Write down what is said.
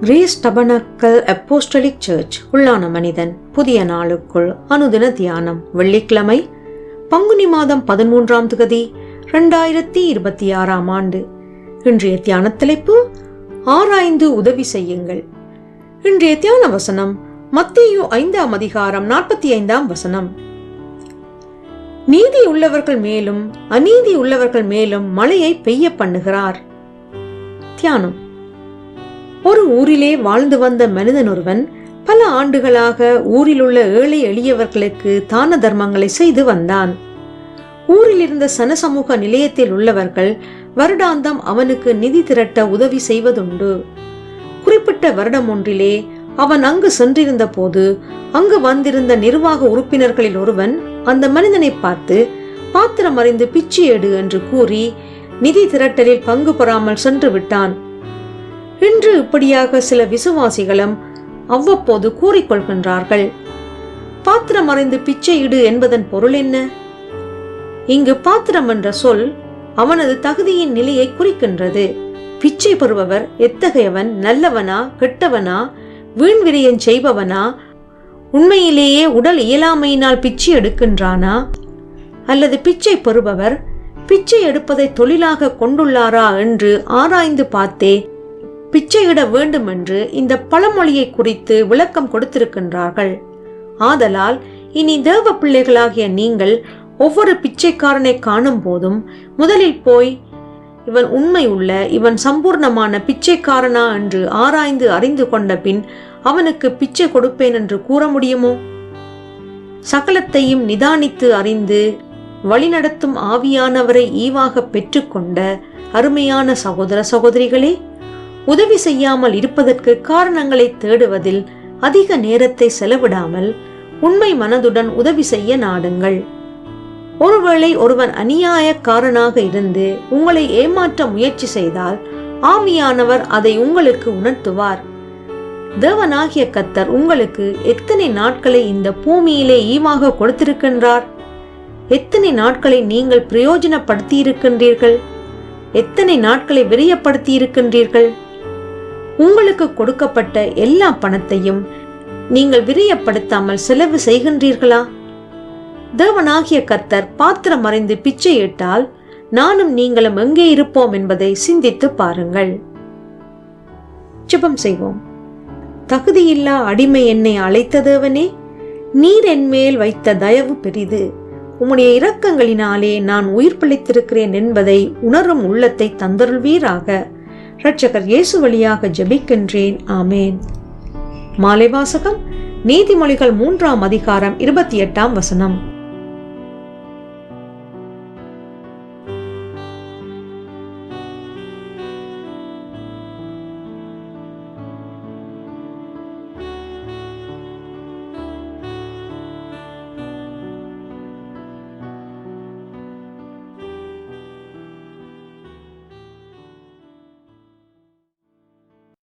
Grace tabernacle apostolic search உள்ளான மனிதன் புதிய நாளுக்குள் அனுதின தியானம். வெள்ளிக்கிழமை பங்குனி மாதம் 13ஆம் தேதி 2026ஆம் ஆண்டு. இன்றைய தியான தலைப்பு ஆராய்ந்து உதவி செய்யுங்கள். இன்றைய தியான வசனம் மத்தேயு 5ஆம் அதிகாரம் 45ஆம் வசனம். நீதி உள்ளவர்கள் மேலும் அநீதி உள்ளவர்கள் மேலும் மழையை பெய்ய பண்ணுகிறார். தியானம். ஒரு ஊரிலே வாழ்ந்து வந்த மனிதன் ஒருவன் பல ஆண்டுகளாக ஊரில் உள்ள ஏழை எளியவர்களுக்கு தான தர்மங்களை செய்து வந்தான். ஊரில் இருந்த சனசமூக நிலையத்தில் உள்ளவர்கள் வருடாந்தம் அவனுக்கு நிதி திரட்ட உதவி செய்வதுண்டு. குறிப்பிட்ட வருடம் ஒன்றிலே அவன் அங்கு சென்றிருந்த போது அங்கு வந்திருந்த நிர்வாக உறுப்பினர்களில் ஒருவன் அந்த மனிதனை பார்த்து பாத்திரம் அறிந்து பிச்சை எடு என்று கூறி நிதி திரட்டலில் பங்கு பெறாமல் சென்று விட்டான். இன்று இப்படியாக சில விசுவாசிகளும் அவ்வப்போது கூறிக்கொள்கின்றார்கள். பாத்திரம் அறிந்து பிச்சை இடு என்பதன் பொருள் என்ன? இங்கு பாத்திரம் என்ற சொல் அவனது தகுதியின் நிலையை குறிக்கின்றது. பிச்சை பெறுபவர் எத்தகையவன்? நல்லவனா, கெட்டவனா, வீண் விரயம் செய்பவனா, உண்மையிலேயே உடல் இயலாமையினால் பிச்சை எடுக்கின்றானா, அல்லது பிச்சை பெறுபவர் பிச்சை எடுப்பதை தொழிலாக கொண்டுள்ளாரா என்று ஆராய்ந்து பார்த்தே பிச்சையிட வேண்டும் என்று இந்த பழமொழியை குறித்து விளக்கம் கொடுத்திருக்கின்றார்கள். ஆதலால் இனி தேவ பிள்ளைகளாகிய நீங்கள் ஒவ்வொரு பிச்சைக்காரனை காணும் போதும் முதலில் போய் இவன் உண்மை உள்ள, இவன் சம்பூர்ணமான பிச்சைக்காரனா என்று ஆராய்ந்து அறிந்து கொண்ட பின் அவனுக்கு பிச்சை கொடுப்பேன் என்று கூற முடியுமோ? சகலத்தையும் நிதானித்து அறிந்து வழிநடத்தும் ஆவியானவரை ஈவாக பெற்றுக்கொண்ட அருமையான சகோதர சகோதரிகளே, உதவி செய்யாமல் இருப்பதற்கு காரணங்களை தேடுவதில் அதிக நேரத்தை செலவிடாமல் உண்மை மனதுடன் உதவி செய்ய நாடுங்கள். ஒருவேளை ஒருவன் அநியாயக்காரனாக இருந்து உங்களை ஏமாற்ற முயற்சி செய்தால் ஆவியானவர் அதை உங்களுக்கு உணர்த்துவார். தேவனாகிய கர்த்தர் உங்களுக்கு எத்தனை நாட்களை இந்த பூமியிலே ஈவாக கொடுத்திருக்கின்றார்? எத்தனை நாட்களை நீங்கள் பிரயோஜனப்படுத்தி இருக்கின்றீர்கள்? எத்தனை நாட்களை விரயப்படுத்தி இருக்கின்றீர்கள்? உங்களுக்கு கொடுக்கப்பட்ட எல்லா பணத்தையும் நீங்கள் விரயப்படுத்தாமல் செலவு செய்கின்றீர்களா? தேவனாகிய கர்த்தர் பாத்திரம் அறிந்து பிச்சை இட்டால் நானும் நீங்களும் எங்கே இருப்போம் என்பதை சிந்தித்து பாருங்கள். ஜெபம் செய்வோம். தகுதியில்லா அடிமை என்னை அழைத்த தேவனே, நீர் என் மேல் வைத்த தயவு பெரிது. உம்முடைய இரக்கங்களினாலே நான் உயிர் பிழைத்திருக்கிறேன் என்பதை உணரும் உள்ளத்தை தந்தருள்வீராக. இரட்சகர் இயேசு வழியாக ஜெபிக்கின்றேன். ஆமேன். மாலை வாசகம். நீதிமொழிகள் 3ஆம் அதிகாரம் 28ஆம் வசனம்.